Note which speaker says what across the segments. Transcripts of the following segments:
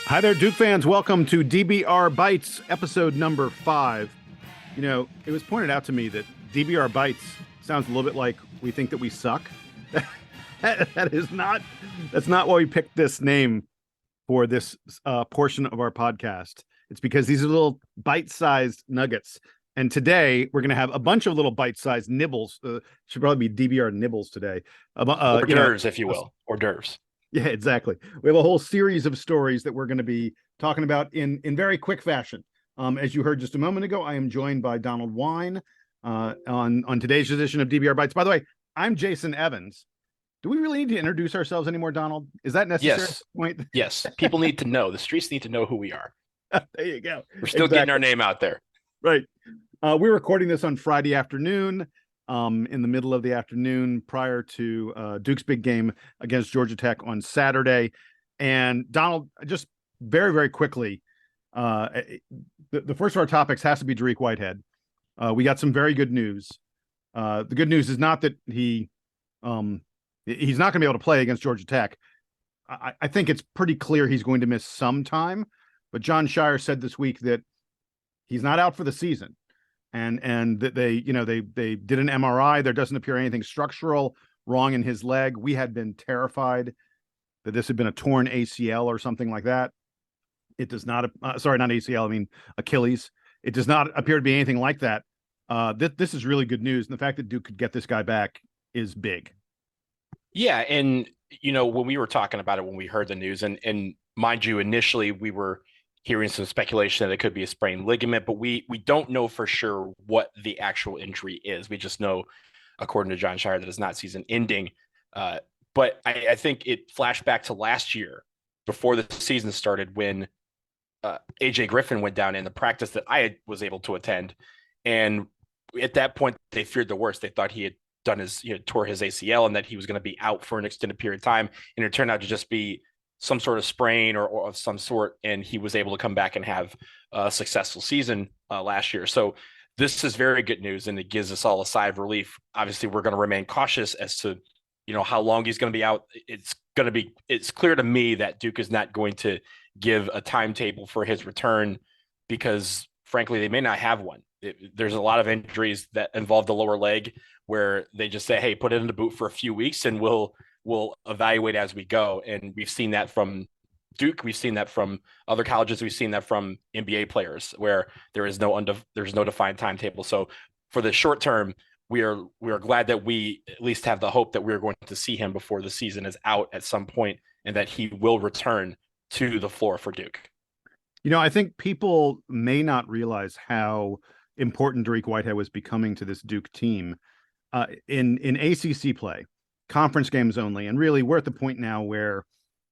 Speaker 1: Hi there, Duke fans. Welcome to DBR Bites, episode number 5. You know, it was pointed out to me that DBR Bites sounds a little bit like we think that we suck. That's not why we picked this name for this portion of our podcast. It's because these are little bite-sized nuggets. And today we're going to have a bunch of little bite-sized nibbles. Should probably be DBR nibbles today.
Speaker 2: Hors d'oeuvres, if you will. Hors d'oeuvres.
Speaker 1: Yeah, exactly. We have a whole series of stories that we're going to be talking about in very quick fashion. As you heard just a moment ago, I am joined by Donald Wine on today's edition of DBR Bites. By the way, I'm Jason Evans. Do we really need to introduce ourselves anymore, Donald? Is that necessary?
Speaker 2: Yes. Yes. People need to know. The streets need to know who we are.
Speaker 1: There you go.
Speaker 2: We're still getting our name out there.
Speaker 1: Right. We're recording this on Friday afternoon. In the middle of the afternoon prior to Duke's big game against Georgia Tech on Saturday. And Donald, just very, very quickly, the first of our topics has to be Dariq Whitehead. We got some very good news. The good news is not that he's not going to be able to play against Georgia Tech. I think it's pretty clear he's going to miss some time, but John Shire said this week that he's not out for the season. And that they did an MRI. There doesn't appear anything structural wrong in his leg. We had been terrified that this had been a torn ACL or something like that. It does not. Sorry, not ACL. I mean Achilles. It does not appear to be anything like that. This is really good news, and the fact that Duke could get this guy back is big.
Speaker 2: Yeah, and when we were talking about it when we heard the news, and mind you, initially we were hearing some speculation that it could be a sprained ligament, but we don't know for sure what the actual injury is. We just know, according to John Shire, that it's not season ending. But I think it flashed back to last year before the season started when AJ Griffin went down in the practice that I was able to attend. And at that point, they feared the worst. They thought he had done tore his ACL and that he was going to be out for an extended period of time. And it turned out to just be some sort of sprain or of some sort, and he was able to come back and have a successful season last year. So this is very good news, and it gives us all a sigh of relief. Obviously, we're going to remain cautious as to how long he's going to be out. It's clear to me that Duke is not going to give a timetable for his return because, frankly, they may not have one. There's a lot of injuries that involve the lower leg where they just say, hey, put it in the boot for a few weeks and we'll evaluate as we go. And we've seen that from Duke. We've seen that from other colleges. We've seen that from NBA players where there's no defined timetable. So for the short term, we are glad that we at least have the hope that we're going to see him before the season is out at some point and that he will return to the floor for Duke.
Speaker 1: I think people may not realize how important Dariq Whitehead was becoming to this Duke team in ACC play. Conference games only. And really, we're at the point now where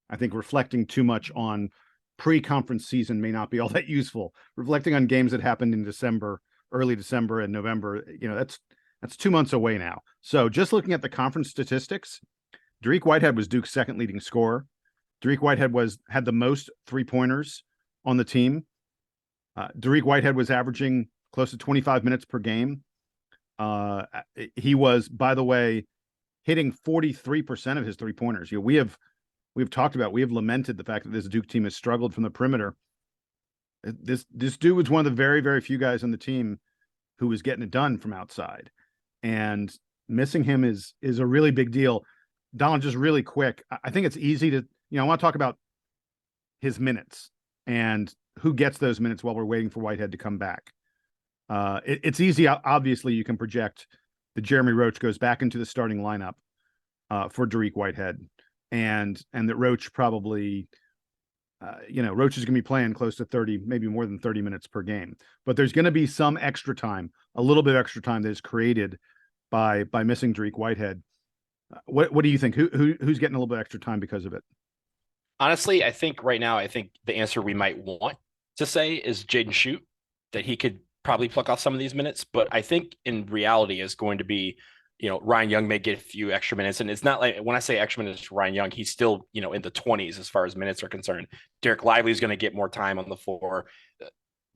Speaker 1: I think reflecting too much on pre-conference season may not be all that useful. Reflecting on games that happened in December, early December and November, that's 2 months away now. So just looking at the conference statistics, Dariq Whitehead was Duke's second leading scorer. Dariq Whitehead had the most 3-pointers on the team. Dariq Whitehead was averaging close to 25 minutes per game. He was, by the way, hitting 43% of his 3-pointers. We've lamented the fact that this Duke team has struggled from the perimeter. This dude was one of the very, very few guys on the team who was getting it done from outside, and missing him is a really big deal. Donald, just really quick, I think it's easy to, I want to talk about his minutes and who gets those minutes while we're waiting for Whitehead to come back. It's easy. Obviously, you can project that Jeremy Roach goes back into the starting lineup for Dariq Whitehead, and that Roach probably, Roach is going to be playing close to 30, maybe more than 30 minutes per game. But there's going to be some extra time, a little bit of extra time that is created by missing Dariq Whitehead. What do you think? Who's getting a little bit extra time because of it?
Speaker 2: Honestly, I think right now, the answer we might want to say is Jaden Schutt, that he could probably pluck off some of these minutes, but I think in reality is going to be, Ryan Young may get a few extra minutes, and it's not like when I say extra minutes to Ryan Young, he's still, in the 20s as far as minutes are concerned. Derek Lively is going to get more time on the floor.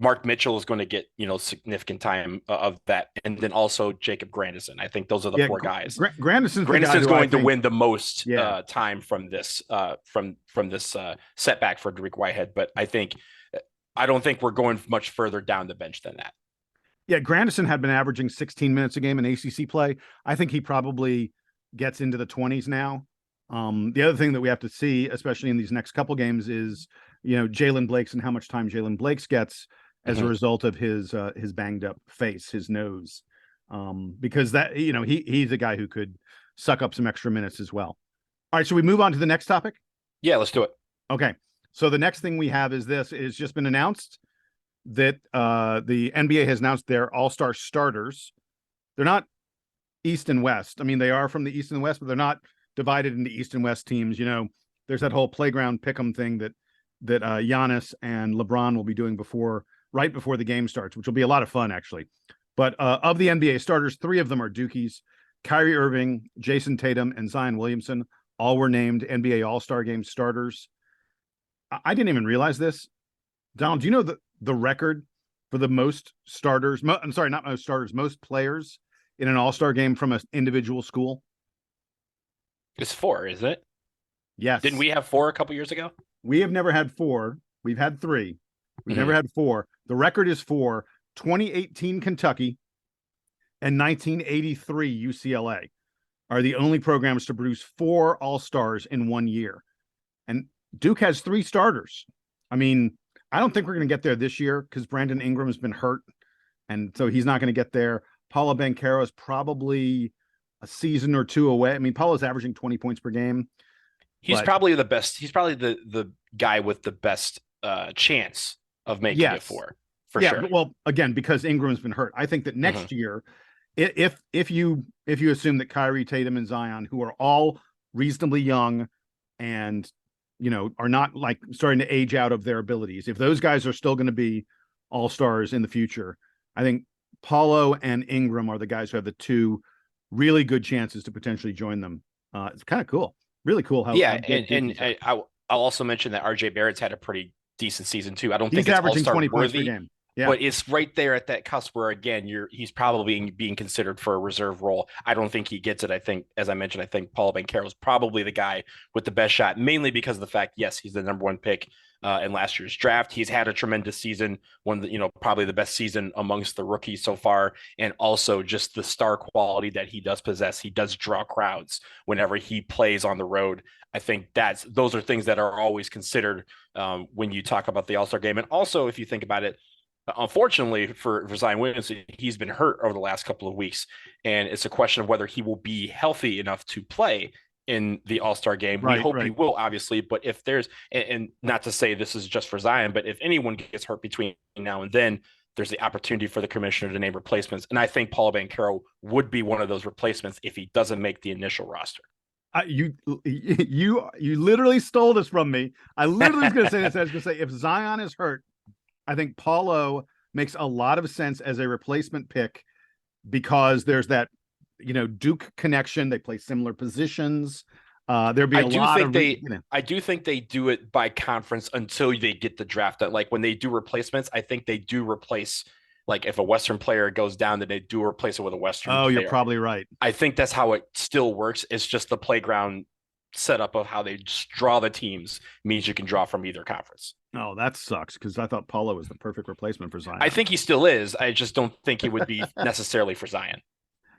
Speaker 2: Mark Mitchell is going to get, significant time of that. And then also Jacob Grandison. I think those are the
Speaker 1: Yeah,
Speaker 2: four guys.
Speaker 1: Grandison's the guy
Speaker 2: Grandison's
Speaker 1: who I
Speaker 2: going to
Speaker 1: think,
Speaker 2: win the most
Speaker 1: yeah.
Speaker 2: time from this setback for Dariq Whitehead. But I don't think we're going much further down the bench than that.
Speaker 1: Yeah, Grandison had been averaging 16 minutes a game in ACC play. I think he probably gets into the 20s now. The other thing that we have to see, especially in these next couple games, is Jalen Blake's and how much time Jalen Blake's gets as a result of his banged up face, his nose, because that he's a guy who could suck up some extra minutes as well. All right, so we move on to the next topic.
Speaker 2: Yeah, let's do it.
Speaker 1: Okay, so the next thing we have is this: it's just been announced that the NBA has announced their all-star starters. They're not East and West. I mean, they are from the East and the West, but they're not divided into East and West teams. There's that whole playground pick'em thing that Giannis and LeBron will be doing right before the game starts, which will be a lot of fun, actually. But of the NBA starters, 3 of them are Dukies. Kyrie Irving, Jason Tatum, and Zion Williamson all were named NBA All-Star Game starters. I didn't even realize this. Donald, do you know the record for the most starters? I'm sorry, not most starters, most players in an All-Star game from an individual school?
Speaker 2: It's 4, isn't it?
Speaker 1: Yes.
Speaker 2: Didn't we have 4 a couple years ago?
Speaker 1: We have never had 4. We've had 3. We've never had 4. The record is 4. 2018 Kentucky and 1983 UCLA are the only programs to produce 4 All-Stars in 1 year. And Duke has 3 starters. I mean, I don't think we're going to get there this year because Brandon Ingram has been hurt, and so he's not going to get there. Paolo Banchero is probably a season or 2 away. I mean, Paolo's averaging 20 points per game.
Speaker 2: He's probably the best. He's probably the guy with the best chance of making it for sure.
Speaker 1: Well, again, because Ingram's been hurt, I think that next year, if you assume that Kyrie, Tatum, and Zion, who are all reasonably young and are not like starting to age out of their abilities, if those guys are still going to be all-stars in the future, I think Paolo and Ingram are the guys who have the 2 really good chances to potentially join them. It's kind of cool. Really cool.
Speaker 2: I'll also mention that RJ Barrett's had a pretty decent season too. I don't think
Speaker 1: he's
Speaker 2: it's
Speaker 1: averaging
Speaker 2: all-star
Speaker 1: 20
Speaker 2: worthy,
Speaker 1: points per game. Yeah.
Speaker 2: But it's right there at that cusp where, again, he's probably being considered for a reserve role. I don't think he gets it. I think, as I mentioned, I think Paolo Banchero is probably the guy with the best shot, mainly because of the fact, yes, he's the number 1 pick in last year's draft. He's had a tremendous season, probably the best season amongst the rookies so far, and also just the star quality that he does possess. He does draw crowds whenever he plays on the road. I think those are things that are always considered when you talk about the All-Star game. And also, if you think about it, unfortunately for Zion Williamson, he's been hurt over the last couple of weeks, and it's a question of whether he will be healthy enough to play in the All-Star game. We hope he will, obviously, but if there's, and not to say this is just for Zion, but if anyone gets hurt between now and then, there's the opportunity for the commissioner to name replacements. And I think Paolo Banchero would be one of those replacements if he doesn't make the initial roster.
Speaker 1: You literally stole this from me. I literally was going to say this. I was going to say, if Zion is hurt, I think Paolo makes a lot of sense as a replacement pick because there's that, Duke connection. They play similar positions. There'd be a lot of.
Speaker 2: I do think they do it by conference until they get the draft. Like when they do replacements, I think they do replace. Like if a Western player goes down, then they do replace it with a Western.
Speaker 1: Oh, player. You're probably right.
Speaker 2: I think that's how it still works. It's just the playground setup of how they just draw the teams means you can draw from either conference.
Speaker 1: Oh, that sucks because I thought Paolo was the perfect replacement for Zion.
Speaker 2: I think he still is. I just don't think he would be necessarily for Zion.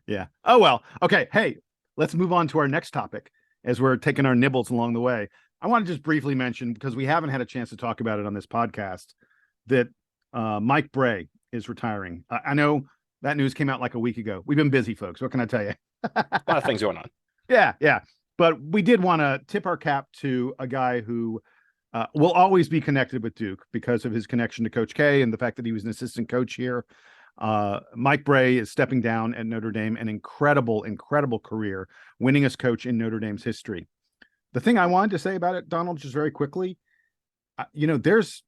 Speaker 1: Yeah. Oh, well. Okay. Hey, let's move on to our next topic as we're taking our nibbles along the way. I want to just briefly mention, because we haven't had a chance to talk about it on this podcast, that Mike Brey is retiring. I know that news came out like a week ago. We've been busy, folks. What can I tell you?
Speaker 2: A lot of things going on.
Speaker 1: Yeah. But we did want to tip our cap to a guy who will always be connected with Duke because of his connection to Coach K and the fact that he was an assistant coach here. Mike Brey is stepping down at Notre Dame, an incredible career, winningest coach in Notre Dame's history. The thing I wanted to say about it, Donald, just very quickly, there's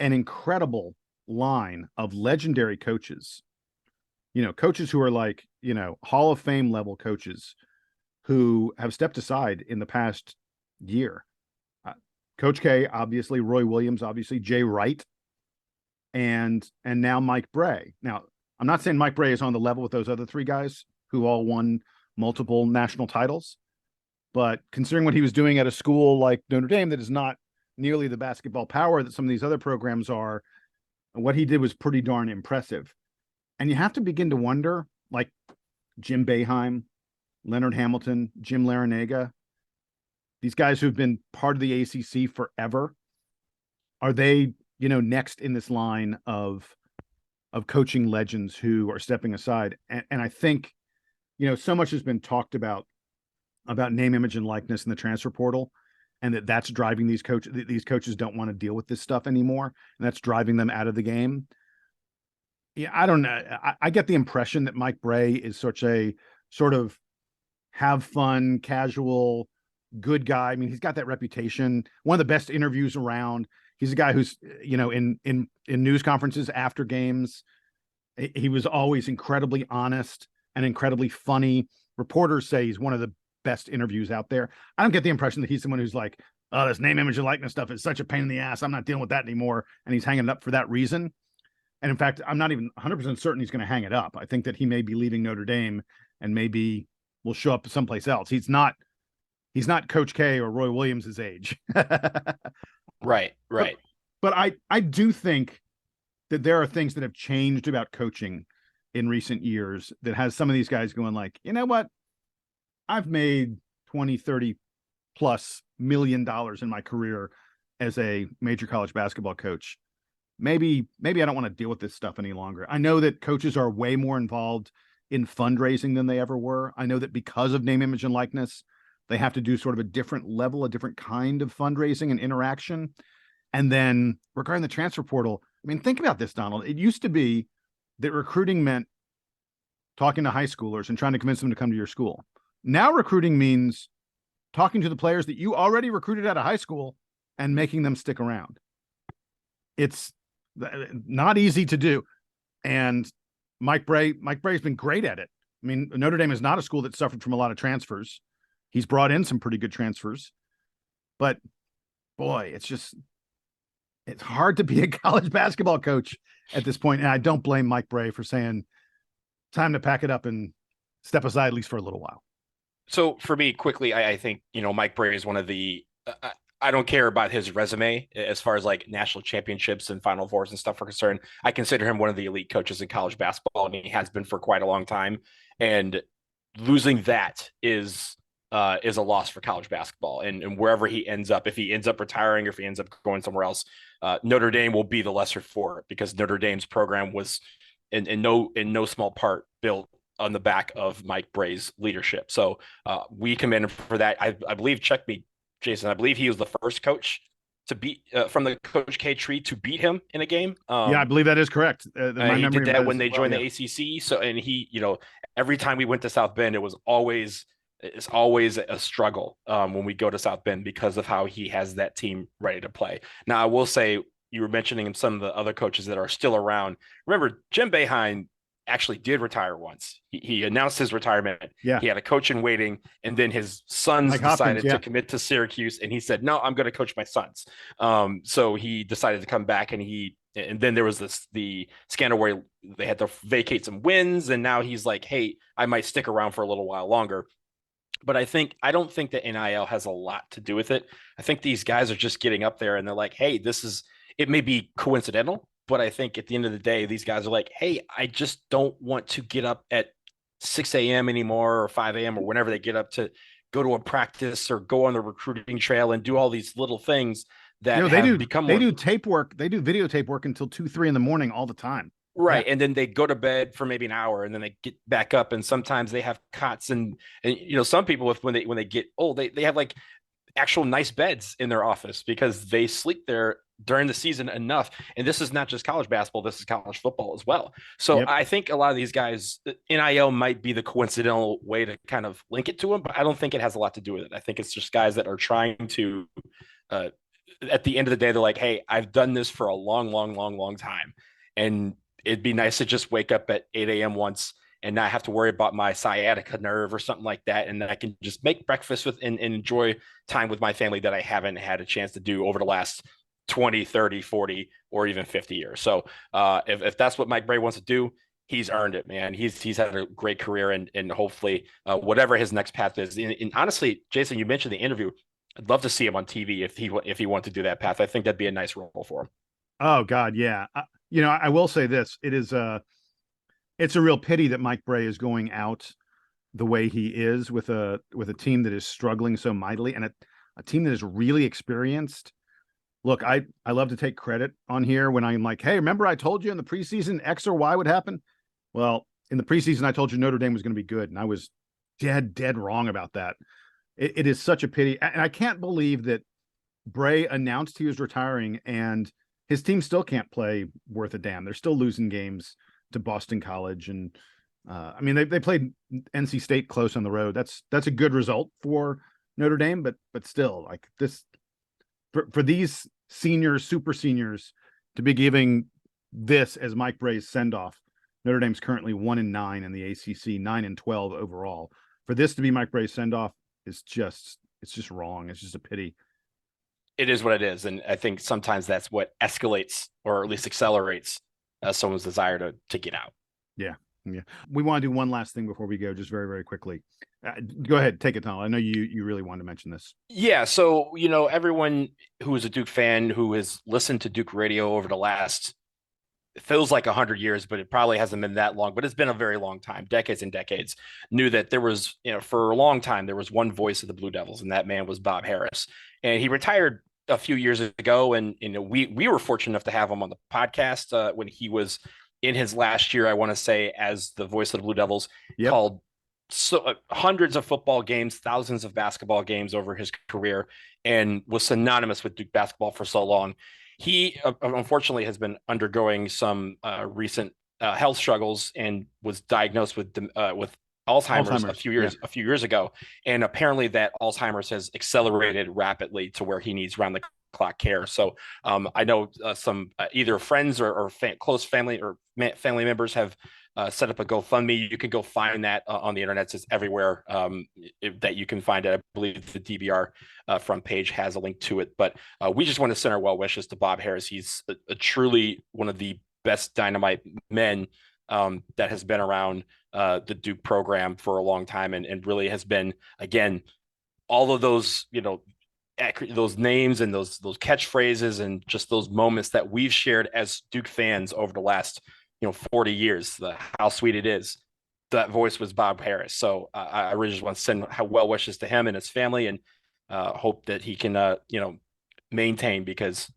Speaker 1: an incredible line of legendary coaches, coaches who are like, Hall of Fame level coaches who have stepped aside in the past year. Coach K, obviously, Roy Williams, obviously, Jay Wright. and now Mike Brey. Now, I'm not saying Mike Brey is on the level with those other three guys who all won multiple national titles, but considering what he was doing at a school like Notre Dame that is not nearly the basketball power that some of these other programs are, what he did was pretty darn impressive. And you have to begin to wonder, like Jim Boeheim, Leonard Hamilton, Jim Larinaga, these guys who've been part of the ACC forever, are they, next in this line of coaching legends who are stepping aside? And I think, so much has been talked about name, image, and likeness in the transfer portal, and that's driving these coaches. These coaches don't want to deal with this stuff anymore, and that's driving them out of the game. Yeah, I don't know. I get the impression that Mike Brey is such a sort of have fun, casual, good guy. I mean, he's got that reputation. One of the best interviews around. He's a guy who's, in news conferences after games, he was always incredibly honest and incredibly funny. Reporters say he's one of the best interviews out there. I don't get the impression that he's someone who's like, oh, this name, image, and likeness stuff is such a pain in the ass. I'm not dealing with that anymore. And he's hanging it up for that reason. And in fact, I'm not even 100% certain he's going to hang it up. I think that he may be leaving Notre Dame and maybe will show up someplace else. He's not Coach K or Roy Williams' age.
Speaker 2: Right.
Speaker 1: But I do think that there are things that have changed about coaching in recent years that has some of these guys going like, you know what? I've made 20, 30 plus $1 million in my career as a major college basketball coach. Maybe I don't want to deal with this stuff any longer. I know that coaches are way more involved in fundraising than they ever were. I know that because of name, image, and likeness, they have to do sort of a different level, a different kind of fundraising and interaction. And then regarding the transfer portal, I mean, think about this, Donald. It used to be that recruiting meant talking to high schoolers and trying to convince them to come to your school. Now recruiting means talking to the players that you already recruited out of high school and making them stick around. It's not easy to do. And Mike Brey's been great at it. I mean, Notre Dame is not a school that suffered from a lot of transfers. He's brought in some pretty good transfers, but boy, it's hard to be a college basketball coach at this point. And I don't blame Mike Brey for saying time to pack it up and step aside, at least for a little while.
Speaker 2: So for me, quickly, I think, Mike Brey is one of the, I don't care about his resume as far as like national championships and Final Fours and stuff are concerned. I consider him one of the elite coaches in college basketball, and he has been for quite a long time. And losing that is a loss for college basketball. And wherever he ends up, if he ends up retiring or if he ends up going somewhere else, Notre Dame will be the lesser for it, because Notre Dame's program was in no small part built on the back of Mike Brey's leadership. So we commend him for that. I believe, check me, Jason, I believe he was the first coach to beat from the Coach K tree to beat him in a game.
Speaker 1: Yeah, I believe that is correct.
Speaker 2: He did that when they joined the ACC. So, and he, every time we went to South Bend, it's always a struggle when we go to South Bend because of how he has that team ready to play. Now, I will say, you were mentioning some of the other coaches that are still around. Remember, Jim Boeheim actually did retire once. He announced his retirement. Yeah. He had a coach in waiting, and then his sons decided to commit to Syracuse, and he said, no, I'm going to coach my sons. So he decided to come back, and then there was the scandal where they had to vacate some wins, and now he's like, hey, I might stick around for a little while longer. But I don't think that NIL has a lot to do with it. I think these guys are just getting up there and they're like, hey, it may be coincidental, but I think at the end of the day, these guys are like, hey, I just don't want to get up at 6 a.m. anymore, or 5 a.m. or whenever they get up to go to a practice or go on the recruiting trail and do all these little things that
Speaker 1: they do tape work. They do videotape work until 2, 3 in the morning all the time.
Speaker 2: Right. Yeah. And then they go to bed for maybe an hour, and then they get back up. And sometimes they have cots and some people when they get old, they have like actual nice beds in their office because they sleep there during the season enough. And this is not just college basketball, this is college football as well. So yep. I think a lot of these guys, NIL might be the coincidental way to kind of link it to them, but I don't think it has a lot to do with it. I think it's just guys that are trying to, at the end of the day, they're like, hey, I've done this for a long time. And it'd be nice to just wake up at 8 a.m. once and not have to worry about my sciatica nerve or something like that. And then I can just make breakfast and enjoy time with my family that I haven't had a chance to do over the last 20, 30, 40, or even 50 years. So if that's what Mike Brey wants to do, he's earned it, man. He's had a great career, and hopefully whatever his next path is. And honestly, Jason, you mentioned the interview. I'd love to see him on TV if he wanted to do that path. I think that'd be a nice role for him.
Speaker 1: Oh God, yeah. I will say this: it's a real pity that Mike Brey is going out the way he is with a team that is struggling so mightily, and a team that is really experienced. Look, I love to take credit on here when I'm like, hey, remember I told you in the preseason X or Y would happen? Well, in the preseason, I told you Notre Dame was going to be good, and I was dead wrong about that. It is such a pity, and I can't believe that Brey announced he was retiring, and his team still can't play worth a damn. They're still losing games to Boston College, and I mean they played NC State close on the road. That's a good result for Notre Dame, but still, like this for these seniors, super seniors, to be giving this as Mike Brey's send off. Notre Dame's currently 1-9 in the ACC, 9-12 overall. For this to be Mike Brey's send off is just wrong. It's just a pity.
Speaker 2: It is what it is, and I think sometimes that's what escalates or at least accelerates someone's desire to get out.
Speaker 1: Yeah. We want to do one last thing before we go, just very, very quickly. Go ahead, take it, Tom. I know you really wanted to mention this.
Speaker 2: Yeah, so everyone who is a Duke fan who has listened to Duke radio over the last, it feels like 100 years, but it probably hasn't been that long, but it's been a very long time, decades and decades, knew that there was, for a long time, there was one voice of the Blue Devils, and that man was Bob Harris. And he retired a few years ago, and we were fortunate enough to have him on the podcast when he was in his last year, I want to say, as the voice of the Blue Devils. Yep. Called hundreds of football games, thousands of basketball games over his career, and was synonymous with Duke basketball for so long. He unfortunately has been undergoing some recent health struggles and was diagnosed with Alzheimer's a few years ago, and apparently that Alzheimer's has accelerated rapidly to where he needs round the clock care. So I know some either friends or close family or family members have set up a GoFundMe. You can go find that on the internet. It's everywhere that you can find it. I believe the DBR front page has a link to it. But we just want to send our well wishes to Bob Harris. He's a truly one of the best dynamite men that has been around the Duke program for a long time, and really has been, again, all of those, those names and those catchphrases and just those moments that we've shared as Duke fans over the last 40 years. How sweet it is. That voice was Bob Harris. So I really just want to send well wishes to him and his family, and hope that he can maintain, because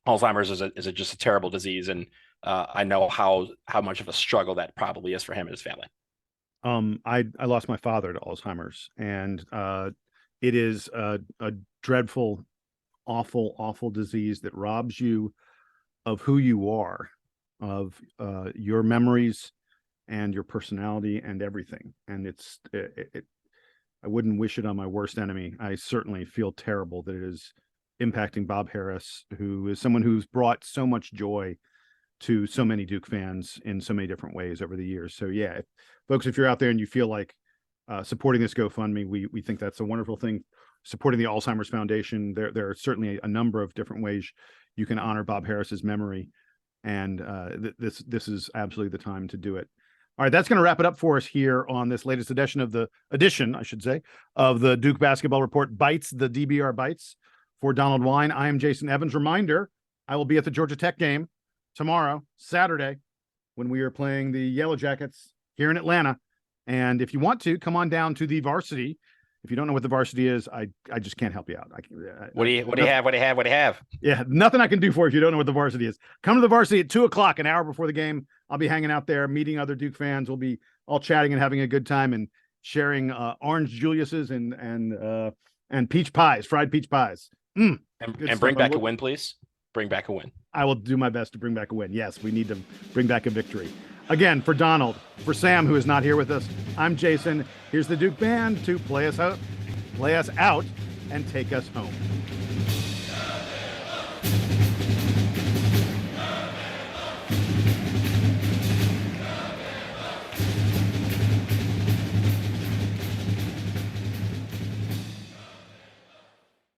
Speaker 2: Alzheimer's is just a terrible disease, and I know how much of a struggle that probably is for him and his family.
Speaker 1: I lost my father to Alzheimer's, and it is a dreadful, awful disease that robs you of who you are, of your memories and your personality and everything. And I wouldn't wish it on my worst enemy. I certainly feel terrible that it is impacting Bob Harris, who is someone who's brought so much joy to so many Duke fans in so many different ways over the years. So yeah, folks, if you're out there and you feel like supporting this GoFundMe, we think that's a wonderful thing. Supporting the Alzheimer's Foundation, there are certainly a number of different ways you can honor Bob Harris's memory, and this is absolutely the time to do it. All right, that's going to wrap it up for us here on this latest edition of the Duke Basketball Report Bites, the DBR Bites. For Donald Wine, I am Jason Evans. Reminder, I will be at the Georgia Tech game tomorrow, Saturday, when we are playing the Yellow Jackets here in Atlanta. And if you want to, come on down to the varsity. If you don't know what the varsity is, I just can't help you out.
Speaker 2: What do you have?
Speaker 1: Yeah, nothing I can do for you if you don't know what the varsity is. Come to the varsity at 2:00, an hour before the game. I'll be hanging out there, meeting other Duke fans. We'll be all chatting and having a good time and sharing orange Julius's and peach pies, fried peach pies.
Speaker 2: And bring back a win, please. Bring back a win.
Speaker 1: I will do my best to bring back a win. Yes, we need to bring back a victory. Again, for Donald, for Sam, who is not here with us, I'm Jason. Here's the Duke Band to play us out, and take us home.